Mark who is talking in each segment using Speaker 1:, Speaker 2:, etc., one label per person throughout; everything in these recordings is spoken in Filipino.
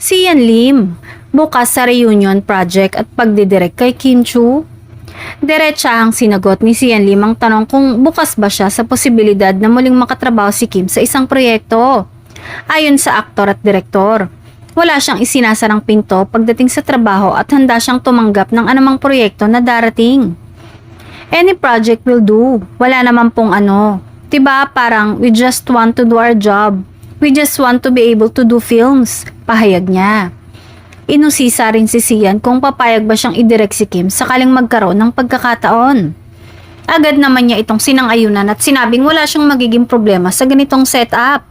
Speaker 1: Si Yan Lim, bukas sa reunion project at pagdidirect kay Kim Chu. Diretsahang sinagot ni si Yan Lim ang tanong kung bukas ba siya sa posibilidad na muling makatrabaho si Kim sa isang proyekto. Ayon sa aktor at direktor, wala siyang isinasarang pinto pagdating sa trabaho at handa siyang tumanggap ng anumang proyekto na darating. Any project will do, wala naman pong ano. Diba parang we just want to do our job. We just want to be able to do films, pahayag niya. Inusisa rin si Sian kung papayag ba siyang idirect si Kim sakaling magkaroon ng pagkakataon. Agad naman niya itong sinang-ayunan at sinabing wala siyang magiging problema sa ganitong setup.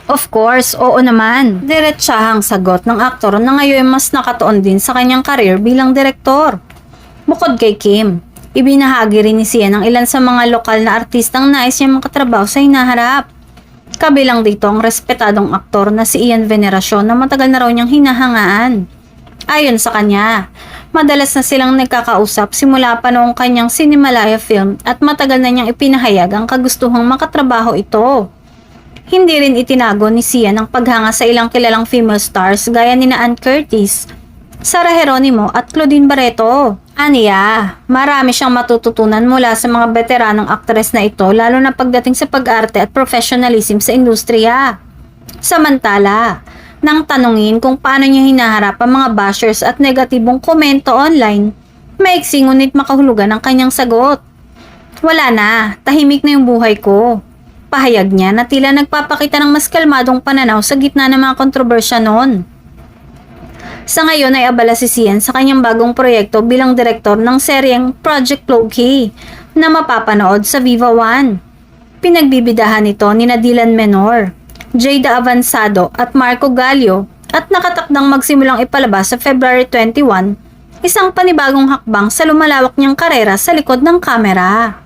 Speaker 1: Of course, oo naman. Diretsahang sagot ng aktor na ngayon mas nakatuon din sa kanyang karir bilang direktor. Bukod kay Kim, ibinahagi rin ni Sian ang ilan sa mga lokal na artistang nais niya makatrabaho sa hinaharap. Kabilang dito ang respetadong aktor na si Ian Veneracion na matagal na raw niyang hinahangaan. Ayon sa kanya, madalas na silang nagkakausap simula pa noong kanyang Cinemalaya film at matagal na niyang ipinahayag ang kagustuhang makatrabaho ito. Hindi rin itinago ni Sian ang paghanga sa ilang kilalang female stars gaya ni Ann Curtis, Sara Geronimo at Claudine Barreto. Aniya, marami siyang matututunan mula sa mga veteranong aktres na ito lalo na pagdating sa pag-arte at professionalism sa industriya. Samantala, nang tanungin kung paano niya hinaharap ang mga bashers at negatibong komento online, maiksi ngunit makahulugan ang kanyang sagot. Wala na, tahimik na yung buhay ko. Pahayag niya na tila nagpapakita ng mas kalmadong pananaw sa gitna ng mga kontrobersya noon. Sa ngayon ay abala si Sian sa kanyang bagong proyekto bilang direktor ng seryeng Project Low-Key na mapapanood sa Viva One. Pinagbibidahan nito ni Dylan Menor, Jada Avanzado at Marco Gallio at nakatakdang magsimulang ipalabas sa February 21, isang panibagong hakbang sa lumalawak niyang karera sa likod ng kamera.